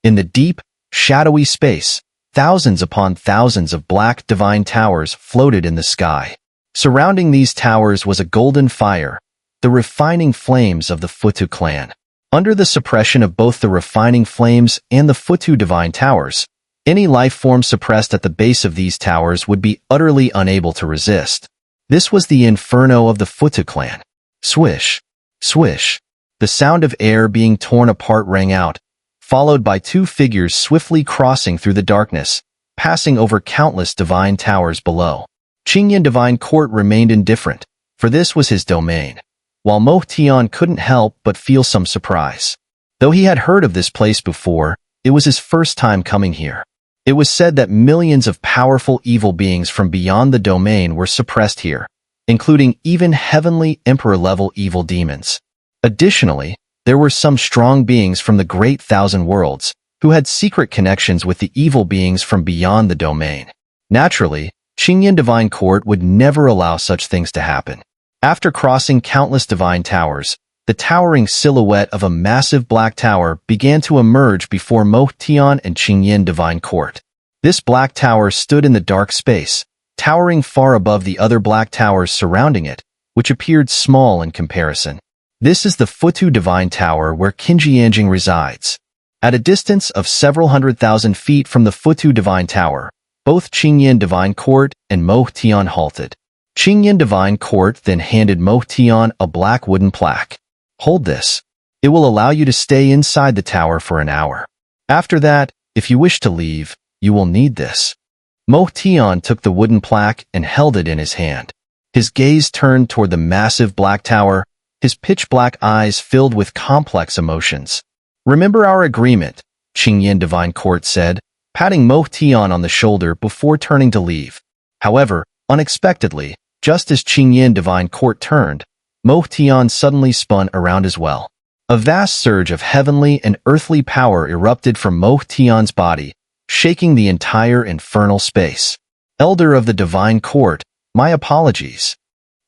In the deep, shadowy space, thousands upon thousands of black divine towers floated in the sky. Surrounding these towers was a golden fire, the refining flames of the Futu clan. Under the suppression of both the refining flames and the Futu divine towers, any life form suppressed at the base of these towers would be utterly unable to resist. This was the inferno of the Futu clan. Swish, swish. The sound of air being torn apart rang out, followed by two figures swiftly crossing through the darkness, passing over countless divine towers below. Qingyan Divine Court remained indifferent, for this was his domain, while Mo Tian couldn't help but feel some surprise. Though he had heard of this place before, it was his first time coming here. It was said that millions of powerful evil beings from beyond the domain were suppressed here, including even heavenly emperor-level evil demons. Additionally, there were some strong beings from the Great Thousand Worlds who had secret connections with the evil beings from beyond the domain. Naturally, Qingyan Divine Court would never allow such things to happen. After crossing countless divine towers, the towering silhouette of a massive black tower began to emerge before Mo Tian and Qingyan Divine Court. This black tower stood in the dark space, towering far above the other black towers surrounding it, which appeared small in comparison. This is the Futu Divine Tower where Qinjianjing resides. At a distance of several 100,000 feet from the Futu Divine Tower, both Qingyan Divine Court and Mo Tian halted. Qingyan Divine Court then handed Mo Tian a black wooden plaque. Hold this. It will allow you to stay inside the tower for an hour. After that, if you wish to leave, you will need this. Mo Tian took the wooden plaque and held it in his hand. His gaze turned toward the massive black tower, his pitch-black eyes filled with complex emotions. Remember our agreement, Qingyan Divine Court said, patting Mo Tian on the shoulder before turning to leave. However, unexpectedly, just as Qingyan Divine Court turned, Mo Tian suddenly spun around as well. A vast surge of heavenly and earthly power erupted from Mo Tian's body, shaking the entire infernal space. Elder of the Divine Court, my apologies.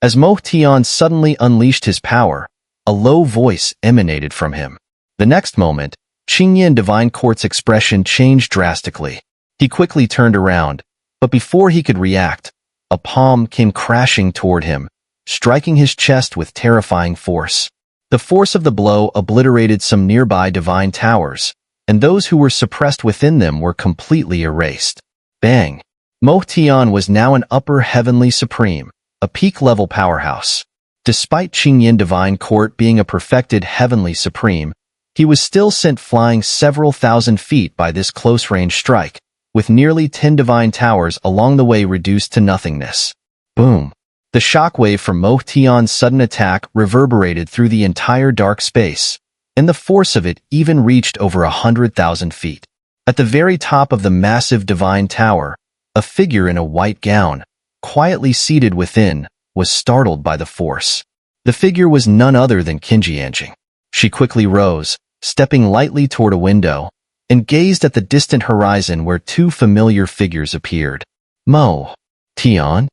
As Mo Tian suddenly unleashed his power, a low voice emanated from him. The next moment, Qingyan Divine Court's expression changed drastically. He quickly turned around, but before he could react, a palm came crashing toward him, striking his chest with terrifying force. The force of the blow obliterated some nearby divine towers, and those who were suppressed within them were completely erased. Bang! Mo Tian was now an upper heavenly supreme, a peak-level powerhouse. Despite Qingyan Divine Court being a perfected heavenly supreme, he was still sent flying several thousand feet by this close-range strike, with nearly 10 divine towers along the way reduced to nothingness. Boom! The shockwave from Mo Tian's sudden attack reverberated through the entire dark space, and the force of it even reached over 100,000 feet. At the very top of the massive divine tower, a figure in a white gown, quietly seated within, was startled by the force. The figure was none other than Qinjianjing. She quickly rose, stepping lightly toward a window, and gazed at the distant horizon where two familiar figures appeared. Mo Tian?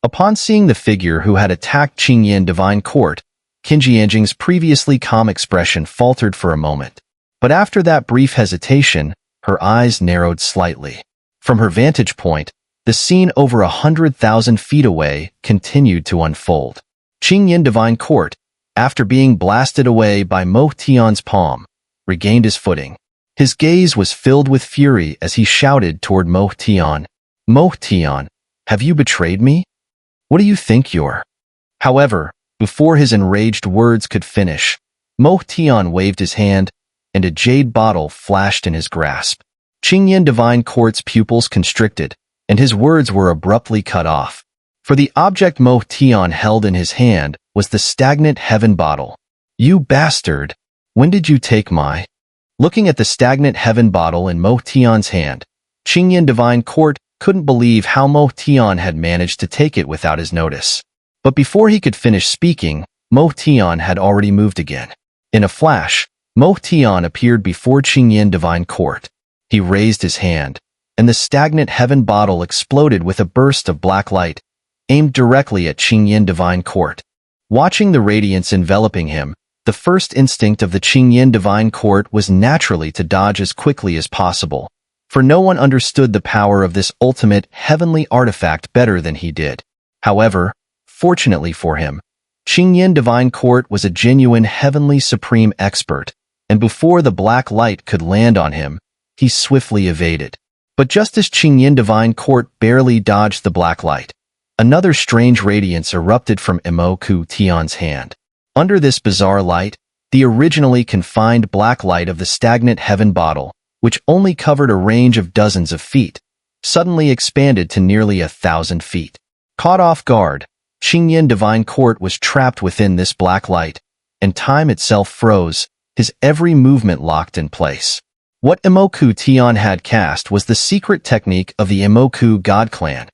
Upon seeing the figure who had attacked Qingyan Divine Court, Qinjianjing's previously calm expression faltered for a moment. But after that brief hesitation, her eyes narrowed slightly. From her vantage point, the scene over 100,000 feet away continued to unfold. Qingyan Divine Court, after being blasted away by Mo Tian's palm, regained his footing. His gaze was filled with fury as he shouted toward Mo Tian. Mo Tian, have you betrayed me? What do you think you're? However, before his enraged words could finish, Mo Tian waved his hand, and a jade bottle flashed in his grasp. Qingyan Divine Court's pupils constricted, and his words were abruptly cut off. For the object Mo Tian held in his hand was the stagnant heaven bottle. You bastard! When did you take my... Looking at the stagnant heaven bottle in Mo Tian's hand, Qingyan Divine Court couldn't believe how Mo Tian had managed to take it without his notice. But before he could finish speaking, Mo Tian had already moved again. In a flash, Mo Tian appeared before Qingyan Divine Court. He raised his hand, and the stagnant heaven bottle exploded with a burst of black light, aimed directly at Qingyan Divine Court. Watching the radiance enveloping him, The first instinct of the Qingyin divine court was naturally to dodge as quickly as possible, for no one understood the power of this ultimate heavenly artifact better than he did. However, fortunately for him, Qingyin divine court was a genuine heavenly supreme expert, and before the black light could land on him, he swiftly evaded. But just as Qingyin divine court barely dodged the black light, another strange radiance erupted from Imoku Tian's hand. Under this bizarre light, the originally confined black light of the stagnant heaven bottle, which only covered a range of dozens of feet, suddenly expanded to nearly 1,000 feet. Caught off guard, Qingyin divine court was trapped within this black light, and time itself froze, his every movement locked in place. What Imoku Tian had cast was the secret technique of the Imoku god clan,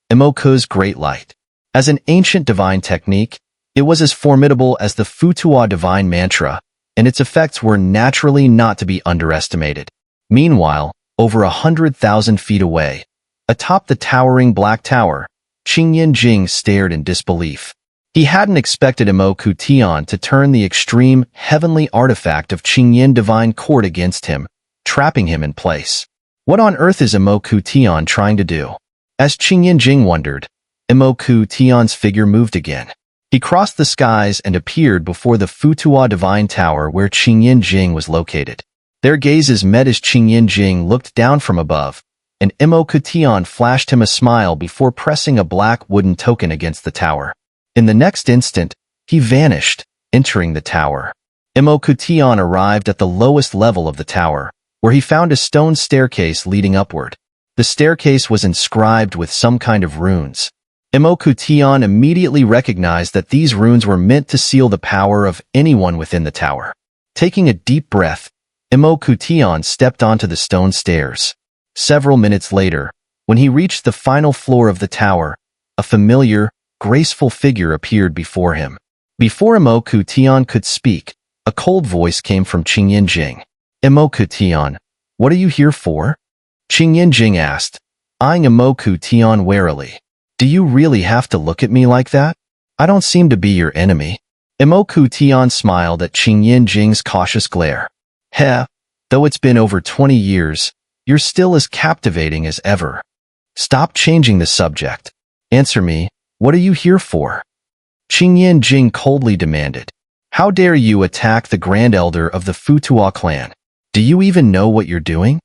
Imoku's Great Light. As an ancient divine technique, it was as formidable as the Futua divine mantra, and its effects were naturally not to be underestimated. Meanwhile, over 100,000 feet away, atop the towering black tower, Qingyin Jing stared in disbelief. He hadn't expected Imoku Tian to turn the extreme, heavenly artifact of Qingyin divine court against him, trapping him in place. What on earth is Imoku Tian trying to do? As Qingyin Jing wondered, Imoku Tian's figure moved again. He crossed the skies and appeared before the Futua divine tower where Qingyin Jing was located. Their gazes met as Qingyin Jing looked down from above, and Imoku Tian flashed him a smile before pressing a black wooden token against the tower. In the next instant, he vanished, entering the tower. Imoku Tian arrived at the lowest level of the tower, where he found a stone staircase leading upward. The staircase was inscribed with some kind of runes. Imoku Tian immediately recognized that these runes were meant to seal the power of anyone within the tower. Taking a deep breath, Imoku Tian stepped onto the stone stairs. Several minutes later, when he reached the final floor of the tower, a familiar, graceful figure appeared before him. Before Imoku Tian could speak, a cold voice came from Qingyin Jing. "Imoku Tian, what are you here for?" Qingyin Jing asked, eyeing Imoku Tian warily. "Do you really have to look at me like that? I don't seem to be your enemy." Imoku Tian smiled at Qingyin Jing's cautious glare. "Heh, though it's been over 20 years, you're still as captivating as ever. Stop changing the subject. Answer me, what are you here for?" Qingyin Jing coldly demanded. "How dare you attack the Grand Elder of the Futua clan? Do you even know what you're doing?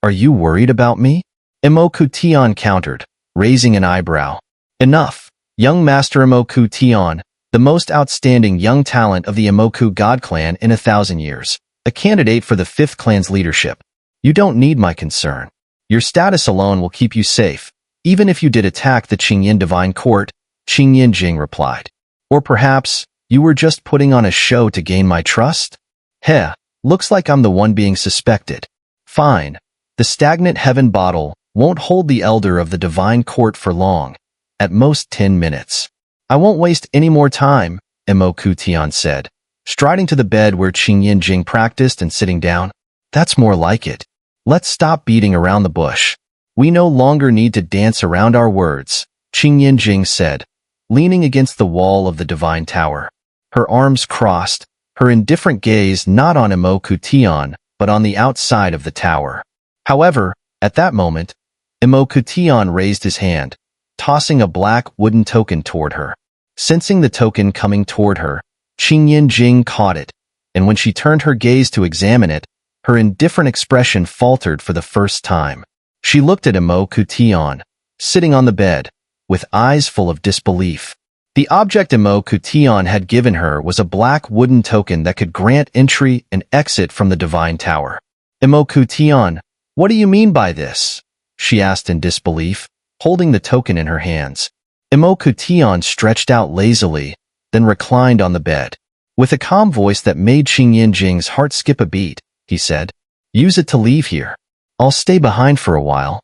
Are you worried about me?" Imoku Tian countered, raising an eyebrow. "Enough, young Master Imoku Tian, the most outstanding young talent of the Imoku God clan in 1,000 years, a candidate for the 5th clan's leadership. You don't need my concern. Your status alone will keep you safe, even if you did attack the Qingyin divine court," Qingyin Jing replied. "Or perhaps, you were just putting on a show to gain my trust? Heh, looks like I'm the one being suspected. Fine, the stagnant heaven bottle won't hold the elder of the divine court for long, at most 10 minutes. I won't waste any more time," Imoku Tian said, striding to the bed where Qingyin Jing practiced and sitting down. "That's more like it. Let's stop beating around the bush. We no longer need to dance around our words," Qingyin Jing said, leaning against the wall of the divine tower. Her arms crossed, her indifferent gaze not on Imoku Tian, but on the outside of the tower. However, at that moment, Imoku Tian raised his hand, tossing a black wooden token toward her. Sensing the token coming toward her, Qingyin Jing caught it, and when she turned her gaze to examine it, her indifferent expression faltered for the first time. She looked at Imoku Tian, sitting on the bed, with eyes full of disbelief. The object Imoku Tian had given her was a black wooden token that could grant entry and exit from the divine tower. "Imoku Tian, what do you mean by this?" she asked in disbelief, holding the token in her hands. Imoku Tian stretched out lazily, then reclined on the bed. With a calm voice that made Qingyin Jing's heart skip a beat, he said, "Use it to leave here. I'll stay behind for a while.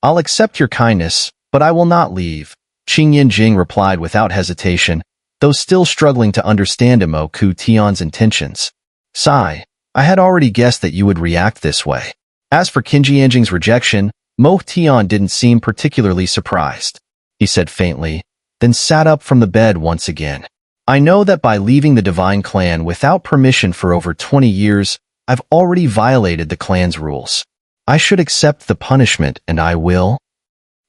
I'll accept your kindness, but I will not leave," Qingyin Jing replied without hesitation, though still struggling to understand Imoku Tian's intentions. "Sigh, I had already guessed that you would react this way." As for Qingyin Jing's rejection, Mo Tian didn't seem particularly surprised. He said faintly, then sat up from the bed once again. I know that by leaving the divine clan without permission for over 20 years, I've already violated the clan's rules. I should accept the punishment, and I will,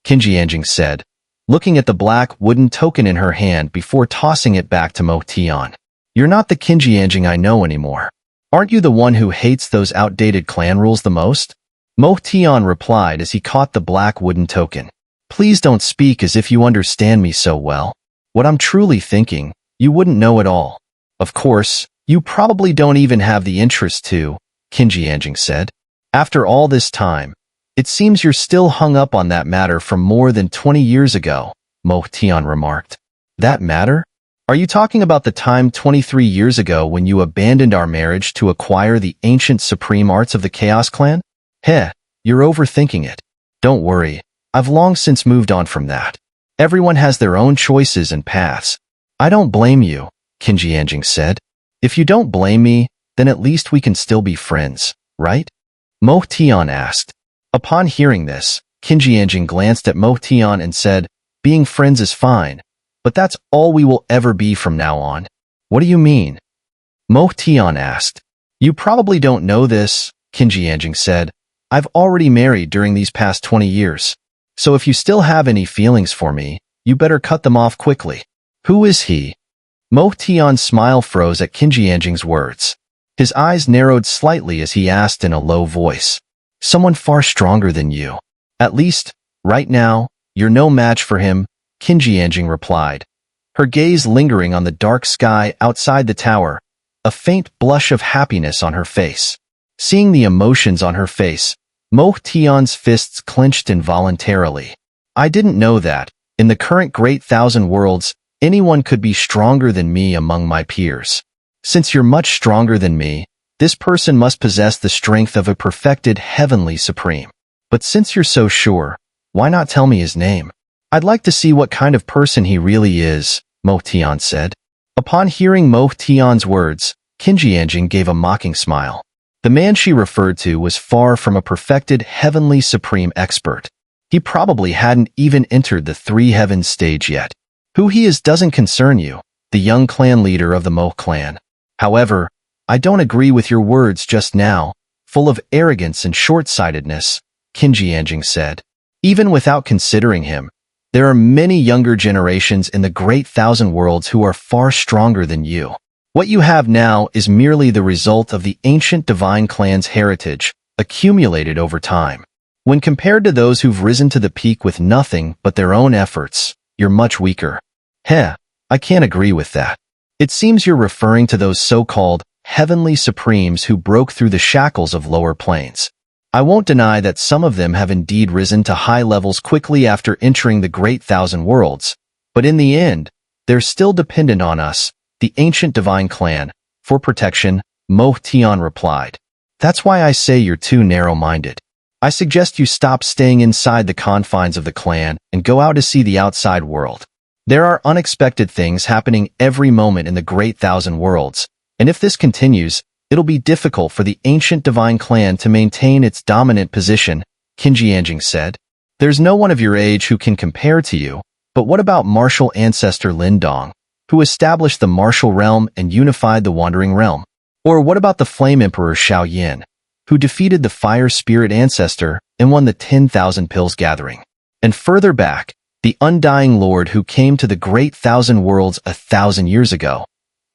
Qinjianjing said, looking at the black wooden token in her hand before tossing it back to Mo Tian. You're not the Qinjianjing I know anymore. Aren't you the one who hates those outdated clan rules the most? Mo Tian replied as he caught the black wooden token. Please don't speak as if you understand me so well. What I'm truly thinking, you wouldn't know at all. Of course, you probably don't even have the interest to, Qinjianjing said. After all this time, it seems you're still hung up on that matter from more than 20 years ago, Mo Tian remarked. That matter? Are you talking about the time 23 years ago when you abandoned our marriage to acquire the ancient supreme arts of the Chaos Clan? Heh, you're overthinking it. Don't worry, I've long since moved on from that. Everyone has their own choices and paths. I don't blame you, Qinjianjing said. If you don't blame me, then at least we can still be friends, right? Mo Tian asked. Upon hearing this, Qinjianjing glanced at Mo Tian and said, being friends is fine, but that's all we will ever be from now on. What do you mean? Mo Tian asked. You probably don't know this, Qinjianjing said. I've already married during these past 20 years. So if you still have any feelings for me, you better cut them off quickly. Who is he? Mo Tian's smile froze at Qinjianjing's words. His eyes narrowed slightly as he asked in a low voice. Someone far stronger than you. At least, right now, you're no match for him, Qinjianjing replied, her gaze lingering on the dark sky outside the tower, a faint blush of happiness on her face. Seeing the emotions on her face, Mo Tian's fists clenched involuntarily. I didn't know that, in the current Great Thousand Worlds, anyone could be stronger than me among my peers. Since you're much stronger than me, this person must possess the strength of a perfected heavenly supreme. But since you're so sure, why not tell me his name? I'd like to see what kind of person he really is, Mo Tian said. Upon hearing Mo Tian's words, Qinjianjing gave a mocking smile. The man she referred to was far from a perfected heavenly supreme expert. He probably hadn't even entered the three heavens stage yet. Who he is doesn't concern you, the young clan leader of the Mo clan. However, I don't agree with your words just now, full of arrogance and short-sightedness, Qinjianjing said. Even without considering him, there are many younger generations in the Great Thousand Worlds who are far stronger than you. What you have now is merely the result of the ancient divine clan's heritage, accumulated over time. When compared to those who've risen to the peak with nothing but their own efforts, you're much weaker. Heh, I can't agree with that. It seems you're referring to those so-called heavenly supremes who broke through the shackles of lower planes. I won't deny that some of them have indeed risen to high levels quickly after entering the Great Thousand Worlds, but in the end, they're still dependent on us, the ancient divine clan, for protection, Mo Tian replied. That's why I say you're too narrow-minded. I suggest you stop staying inside the confines of the clan and go out to see the outside world. There are unexpected things happening every moment in the Great Thousand Worlds, and if this continues, it'll be difficult for the ancient divine clan to maintain its dominant position, Qinjianjing said. There's no one of your age who can compare to you, but what about martial ancestor Lin Dong, who established the martial realm and unified the wandering realm? Or what about the flame emperor Xiao, who defeated the fire spirit ancestor and won the 10,000 Pills gathering? And further back, the undying lord who came to the Great Thousand Worlds 1,000 years ago.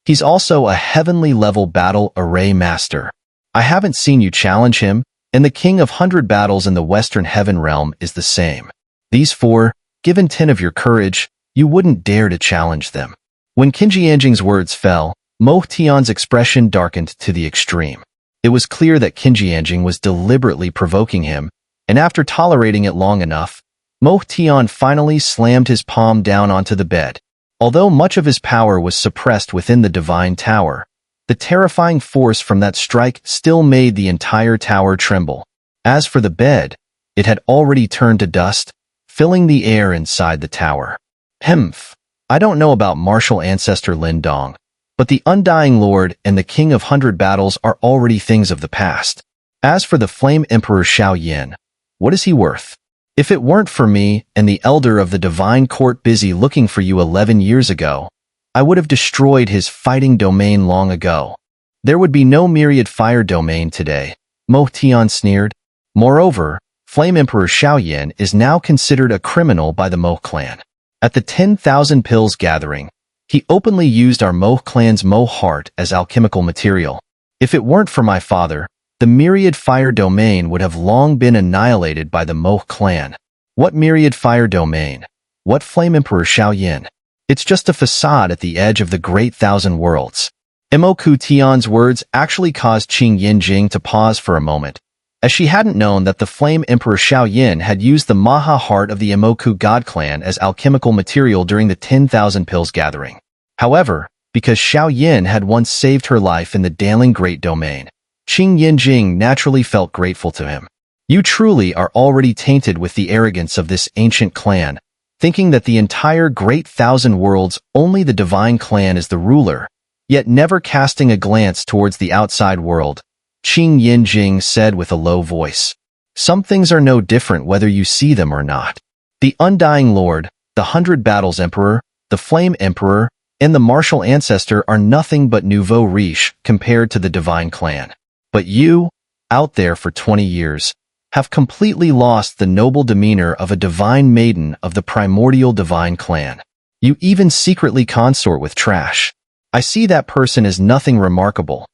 He's also a heavenly-level battle array master. I haven't seen you challenge him, and the king of 100 battles in the Western Heaven realm is the same. These four, given 10 of your courage, you wouldn't dare to challenge them. When Qinjianjing's words fell, Mo Tian's expression darkened to the extreme. It was clear that Qinjianjing was deliberately provoking him, and after tolerating it long enough, Mo Tian finally slammed his palm down onto the bed. Although much of his power was suppressed within the divine tower, the terrifying force from that strike still made the entire tower tremble. As for the bed, it had already turned to dust, filling the air inside the tower. Hmph, I don't know about martial ancestor Lin Dong, but the undying lord and the king of 100 battles are already things of the past. As for the flame emperor Xiao, what is he worth? If it weren't for me and the elder of the divine court busy looking for you 11 years ago, I would have destroyed his fighting domain long ago. There would be no myriad fire domain today, Mo Tian sneered. Moreover, Flame Emperor Xiao is now considered a criminal by the Mo clan. At the 10,000 Pills gathering, he openly used our Mo clan's Mo heart as alchemical material. If it weren't for my father, the myriad fire domain would have long been annihilated by the Mo clan. What myriad fire domain? What Flame Emperor Xiao? It's just a facade at the edge of the Great Thousand Worlds. Imoku Tian's words actually caused Qing Yinjing to pause for a moment, as she hadn't known that the Flame Emperor Xiao had used the Maha Heart of the Imoku God Clan as alchemical material during the 10,000 Pills gathering. However, because Xiao had once saved her life in the Daling Great Domain, Qing Yinjing naturally felt grateful to him. You truly are already tainted with the arrogance of this ancient clan, thinking that the entire Great Thousand Worlds only the Divine Clan is the ruler, yet never casting a glance towards the outside world. Qing Yinjing said with a low voice. Some things are no different whether you see them or not. The Undying Lord, the 100 Battles Emperor, the Flame Emperor, and the Martial Ancestor are nothing but nouveau riche compared to the Divine Clan. But you, out there for 20 years, have completely lost the noble demeanor of a divine maiden of the primordial Divine Clan. You even secretly consort with trash. I see that person as nothing remarkable.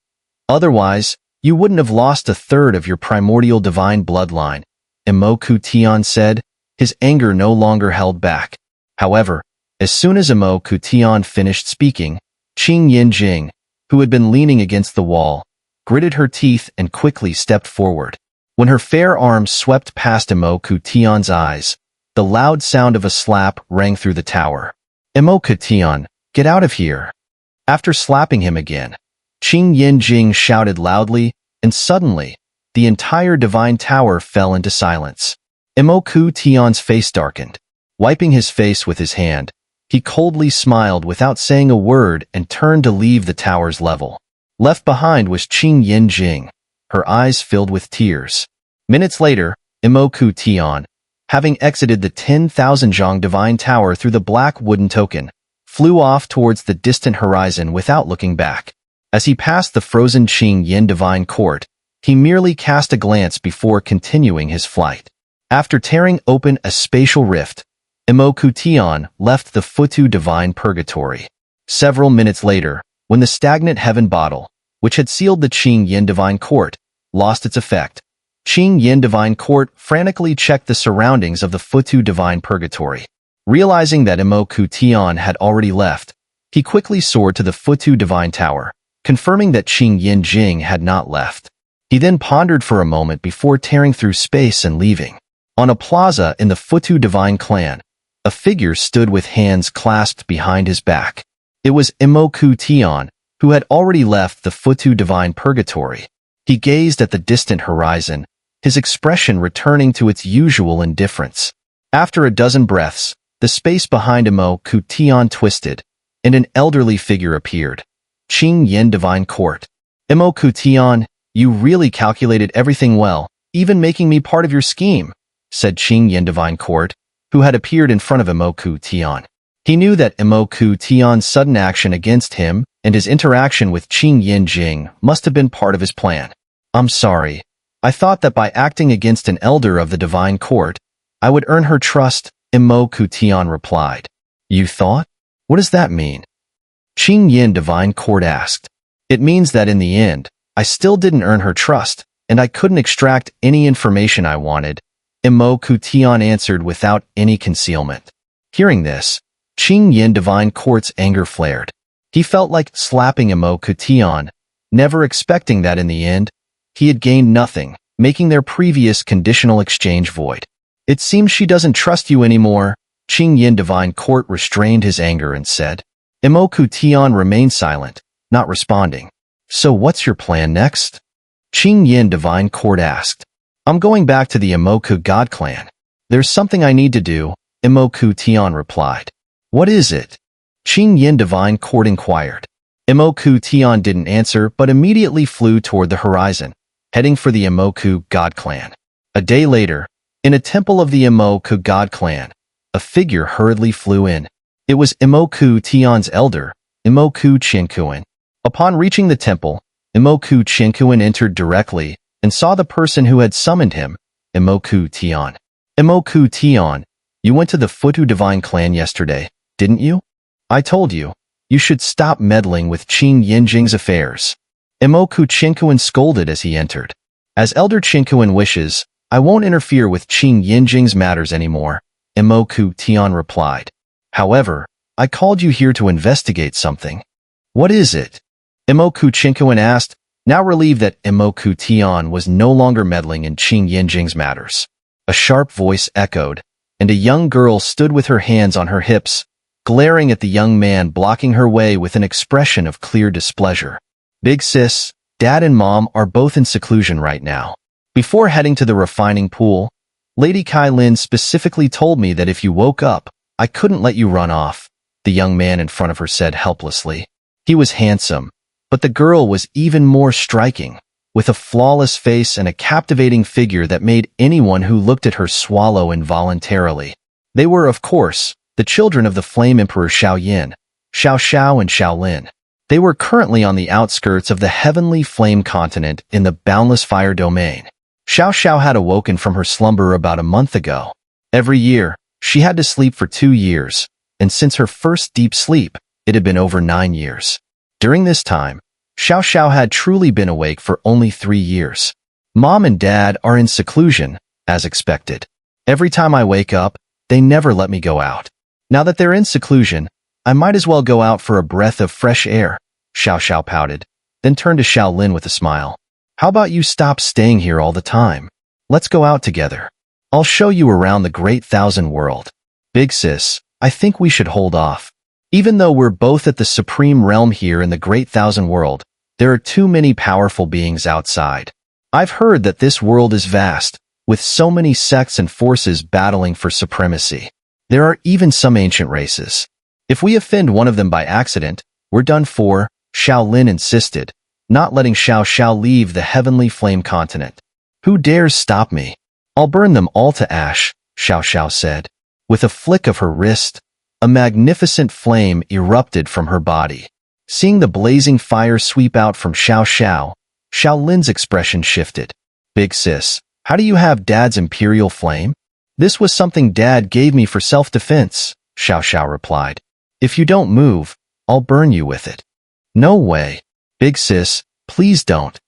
Otherwise, you wouldn't have lost a third of your primordial divine bloodline, Imoku Tian said, his anger no longer held back. However, as soon as Imoku Tian finished speaking, Qing Yinjing, who had been leaning against the wall, gritted her teeth and quickly stepped forward. When her fair arms swept past Imoku Tian's eyes, the loud sound of a slap rang through the tower. Imoku Tian, get out of here. After slapping him again, Qing Yinjing shouted loudly, and suddenly, the entire divine tower fell into silence. Imoku Tian's face darkened. Wiping his face with his hand, he coldly smiled without saying a word and turned to leave the tower's level. Left behind was Qing Yinjing, her eyes filled with tears. Minutes later, Imoku Tian, having exited the 10,000 Zhang Divine Tower through the black wooden token, flew off towards the distant horizon without looking back. As he passed the frozen Qing Yin Divine Court, he merely cast a glance before continuing his flight. After tearing open a spatial rift, Imoku Tian left the Futu Divine Purgatory. Several minutes later, when the stagnant heaven bottle, which had sealed the Qing Yin Divine Court, lost its effect, Qing Yin Divine Court frantically checked the surroundings of the Futu Divine Purgatory. Realizing that Imoku Tian had already left, he quickly soared to the Futu Divine Tower, confirming that Qing Yinjing had not left. He then pondered for a moment before tearing through space and leaving. On a plaza in the Futu Divine Clan, a figure stood with hands clasped behind his back. It was Imoku Tian, who had already left the Futu Divine Purgatory. He gazed at the distant horizon, his expression returning to its usual indifference. After a dozen breaths, the space behind Imoku Tian twisted, and an elderly figure appeared. Qing Yin Divine Court. Imoku Tian, you really calculated everything well, even making me part of your scheme, said Qing Yin Divine Court, who had appeared in front of Imoku Tian. He knew that Imoku Tian's sudden action against him and his interaction with Qing Yinjing must have been part of his plan. I'm sorry. I thought that by acting against an elder of the Divine Court, I would earn her trust, Imoku Tian replied. You thought? What does that mean? Qing Yin Divine Court asked. It means that in the end, I still didn't earn her trust, and I couldn't extract any information I wanted, Imoku Tian answered without any concealment. Hearing this, Qing Yin Divine Court's anger flared. He felt like slapping Imoku Tian, never expecting that in the end, he had gained nothing, making their previous conditional exchange void. It seems she doesn't trust you anymore, Qing Yin Divine Court restrained his anger and said. Imoku Tian remained silent, not responding. So what's your plan next? Qing Yin Divine Court asked. I'm going back to the Imoku God Clan. There's something I need to do, Imoku Tian replied. What is it? Qing Yin Divine Court inquired. Imoku Tian didn't answer but immediately flew toward the horizon, heading for the Imoku God Clan. A day later, in a temple of the Imoku God Clan, a figure hurriedly flew in. It was Imoku Tian's elder, Imoku Chinkuan. Upon reaching the temple, Imoku Chinkuan entered directly and saw the person who had summoned him, Imoku Tian. Imoku Tian, you went to the Futu Divine Clan yesterday, didn't you? I told you, you should stop meddling with Qing Yinjing's affairs. Imoku Chinkuan scolded as he entered. As Elder Chinkuan wishes, I won't interfere with Qing Yinjing's matters anymore, Imoku Tian replied. However, I called you here to investigate something. What is it? Imoku Chinkuan asked, now relieved that Imoku Tian was no longer meddling in Qing Yinjing's matters. A sharp voice echoed, and a young girl stood with her hands on her hips, glaring at the young man blocking her way with an expression of clear displeasure. Big sis, Dad and Mom are both in seclusion right now. Before heading to the refining pool, Lady Kai Lin specifically told me that if you woke up, I couldn't let you run off, the young man in front of her said helplessly. He was handsome, but the girl was even more striking, with a flawless face and a captivating figure that made anyone who looked at her swallow involuntarily. They were, of course, the children of the Flame Emperor Xiao Yin, Xiao and Xiao Lin. They were currently on the outskirts of the Heavenly Flame Continent in the Boundless Fire Domain. Xiao had awoken from her slumber about a month ago. Every year, she had to sleep for 2 years, and since her first deep sleep, it had been over 9 years. During this time, Xiao had truly been awake for only 3 years. Mom and Dad are in seclusion, as expected. Every time I wake up, they never let me go out. Now that they're in seclusion, I might as well go out for a breath of fresh air, Xiao pouted, then turned to Xiao Lin with a smile. How about you stop staying here all the time? Let's go out together. I'll show you around the Great Thousand World. Big sis, I think we should hold off. Even though we're both at the Supreme Realm here in the Great Thousand World, there are too many powerful beings outside. I've heard that this world is vast, with so many sects and forces battling for supremacy. There are even some ancient races. If we offend one of them by accident, we're done for, Xiao Lin insisted, not letting Xiao leave the Heavenly Flame Continent. Who dares stop me? I'll burn them all to ash, Xiao said. With a flick of her wrist, a magnificent flame erupted from her body. Seeing the blazing fire sweep out from Xiao Lin's expression shifted. Big sis, how do you have Dad's Imperial Flame? This was something Dad gave me for self-defense, Xiao replied. If you don't move, I'll burn you with it. No way. Big sis, please don't.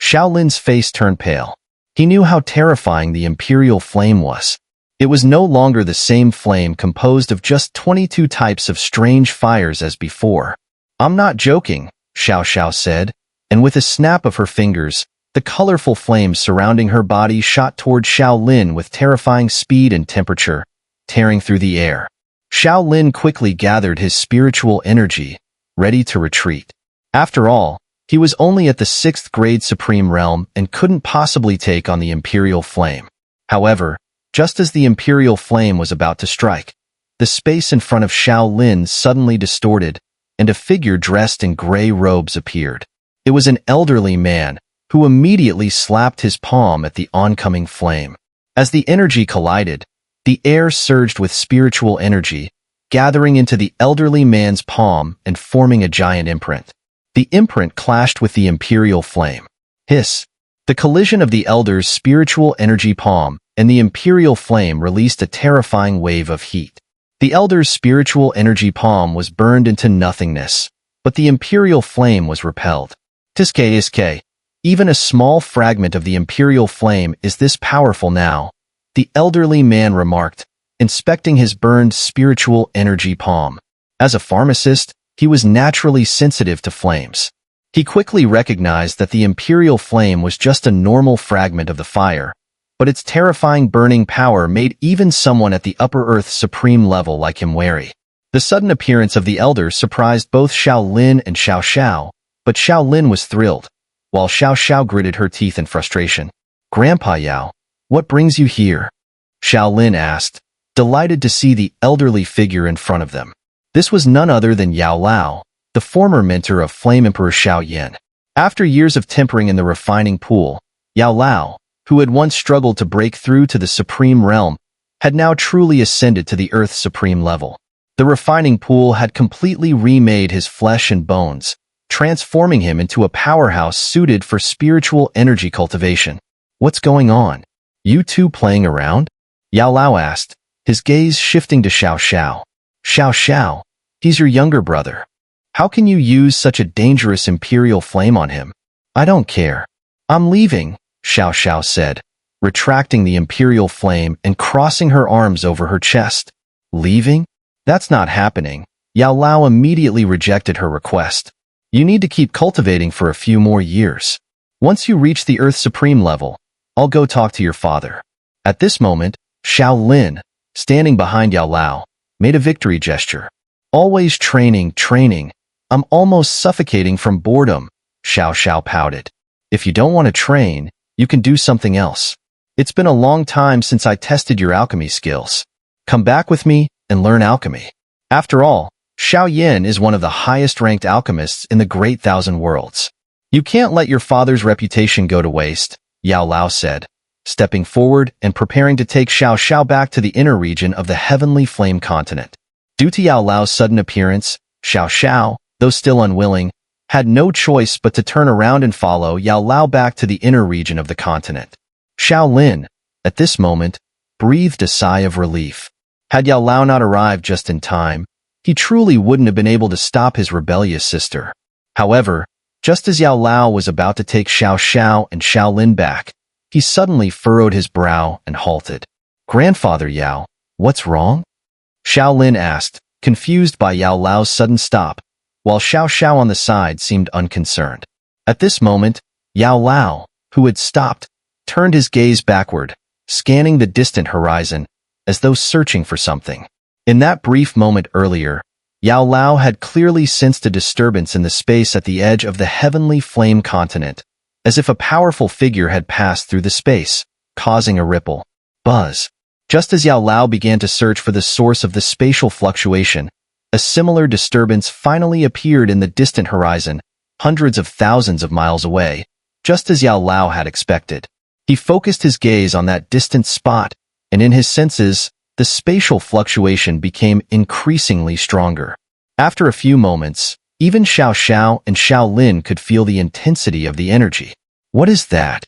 Xiao Lin's face turned pale. He knew how terrifying the Imperial Flame was. It was no longer the same flame composed of just 22 types of strange fires as before. I'm not joking, Xiao said, and with a snap of her fingers, the colorful flames surrounding her body shot toward Xiao Lin with terrifying speed and temperature, tearing through the air. Xiao Lin quickly gathered his spiritual energy, ready to retreat. After all, he was only at the 6th grade Supreme Realm and couldn't possibly take on the Imperial Flame. However, just as the Imperial Flame was about to strike, the space in front of Xiao Lin suddenly distorted, and a figure dressed in gray robes appeared. It was an elderly man, who immediately slapped his palm at the oncoming flame. As the energy collided, the air surged with spiritual energy, gathering into the elderly man's palm and forming a giant imprint. The imprint clashed with the Imperial Flame. Hiss! The collision of the elder's spiritual energy palm and the Imperial Flame released a terrifying wave of heat. The elder's spiritual energy palm was burned into nothingness, but the Imperial Flame was repelled. Tiske, even a small fragment of the Imperial Flame is this powerful now, the elderly man remarked, inspecting his burned spiritual energy palm. As a pharmacist, he was naturally sensitive to flames. He quickly recognized that the Imperial Flame was just a normal fragment of the fire, but its terrifying burning power made even someone at the Upper Earth Supreme level like him wary. The sudden appearance of the elder surprised both Xiao Lin and Xiao, but Xiao Lin was thrilled, while Xiao gritted her teeth in frustration. Grandpa Yao, what brings you here? Xiao Lin asked, delighted to see the elderly figure in front of them. This was none other than Yao Lao, the former mentor of Flame Emperor Xiao Yin. After years of tempering in the refining pool, Yao Lao, who had once struggled to break through to the Supreme Realm, had now truly ascended to the Earth's Supreme level. The refining pool had completely remade his flesh and bones, transforming him into a powerhouse suited for spiritual energy cultivation. What's going on? You two playing around? Yao Lao asked, his gaze shifting to Xiao Xiao. Xiao, he's your younger brother. How can you use such a dangerous imperial flame on him? I don't care. I'm leaving, Xiao said, retracting the imperial flame and crossing her arms over her chest. Leaving? That's not happening. Yao Lao immediately rejected her request. You need to keep cultivating for a few more years. Once you reach the Earth Supreme level, I'll go talk to your father. At this moment, Xiao Lin, standing behind Yao Lao, made a victory gesture. Always training. I'm almost suffocating from boredom, Xiao pouted. If you don't want to train, you can do something else. It's been a long time since I tested your alchemy skills. Come back with me and learn alchemy. After all, Xiao Yin is one of the highest-ranked alchemists in the Great Thousand Worlds. You can't let your father's reputation go to waste, Yao Lao said, stepping forward and preparing to take Xiao back to the inner region of the Heavenly Flame continent. Due to Yao Lao's sudden appearance, Xiao, though still unwilling, had no choice but to turn around and follow Yao Lao back to the inner region of the continent. Xiao Lin, at this moment, breathed a sigh of relief. Had Yao Lao not arrived just in time, he truly wouldn't have been able to stop his rebellious sister. However, just as Yao Lao was about to take Xiao and Xiao Lin back, he suddenly furrowed his brow and halted. Grandfather Yao, what's wrong? Xiao Lin asked, confused by Yao Lao's sudden stop, while Xiao on the side seemed unconcerned. At this moment, Yao Lao, who had stopped, turned his gaze backward, scanning the distant horizon, as though searching for something. In that brief moment earlier, Yao Lao had clearly sensed a disturbance in the space at the edge of the Heavenly Flame continent, as if a powerful figure had passed through the space, causing a ripple. Buzz. Just as Yao Lao began to search for the source of the spatial fluctuation, a similar disturbance finally appeared in the distant horizon, hundreds of thousands of miles away, just as Yao Lao had expected. He focused his gaze on that distant spot, and in his senses, the spatial fluctuation became increasingly stronger. After a few moments, even Xiao and Xiao Lin could feel the intensity of the energy. What is that?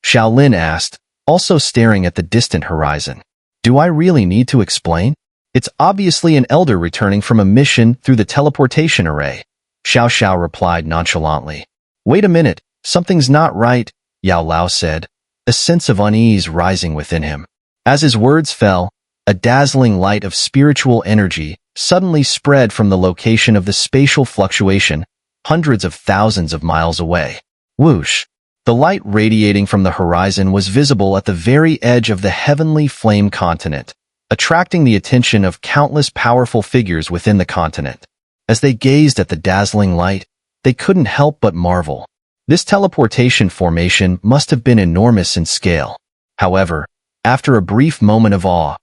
Xiao Lin asked, also staring at the distant horizon. Do I really need to explain? It's obviously an elder returning from a mission through the teleportation array. Xiao replied nonchalantly. Wait a minute, something's not right, Yao Lao said, a sense of unease rising within him. As his words fell, a dazzling light of spiritual energy suddenly spread from the location of the spatial fluctuation, hundreds of thousands of miles away. Whoosh! The light radiating from the horizon was visible at the very edge of the Heavenly Flame continent, attracting the attention of countless powerful figures within the continent. As they gazed at the dazzling light, they couldn't help but marvel. This teleportation formation must have been enormous in scale. However, after a brief moment of awe,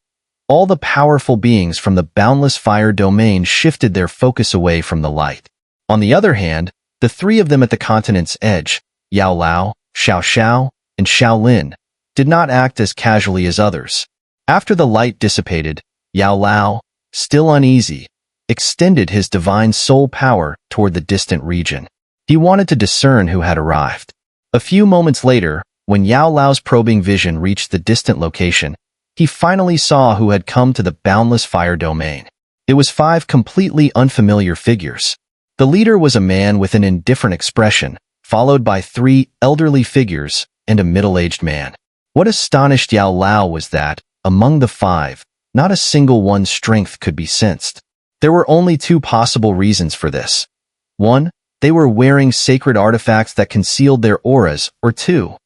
all the powerful beings from the boundless fire domain shifted their focus away from the light. On the other hand, the three of them at the continent's edge, Yao Lao, Xiao, and Xiao Lin, did not act as casually as others. After the light dissipated, Yao Lao, still uneasy, extended his divine soul power toward the distant region. He wanted to discern who had arrived. A few moments later, when Yao Lao's probing vision reached the distant location, he finally saw who had come to the boundless fire domain. It was 5 completely unfamiliar figures. The leader was a man with an indifferent expression, followed by 3 elderly figures and a middle-aged man. What astonished Yao Lao was that, among the 5, not a single one's strength could be sensed. There were only 2 possible reasons for this. 1, they were wearing sacred artifacts that concealed their auras, or 2,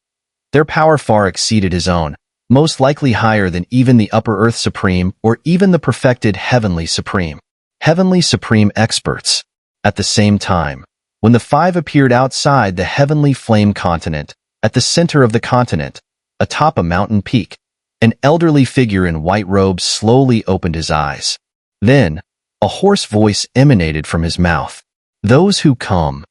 their power far exceeded his own, most likely higher than even the Upper Earth Supreme or even the perfected Heavenly Supreme. Heavenly Supreme experts. At the same time, when the 5 appeared outside the Heavenly Flame continent, at the center of the continent, atop a mountain peak, an elderly figure in white robes slowly opened his eyes. Then, a hoarse voice emanated from his mouth. Those who come,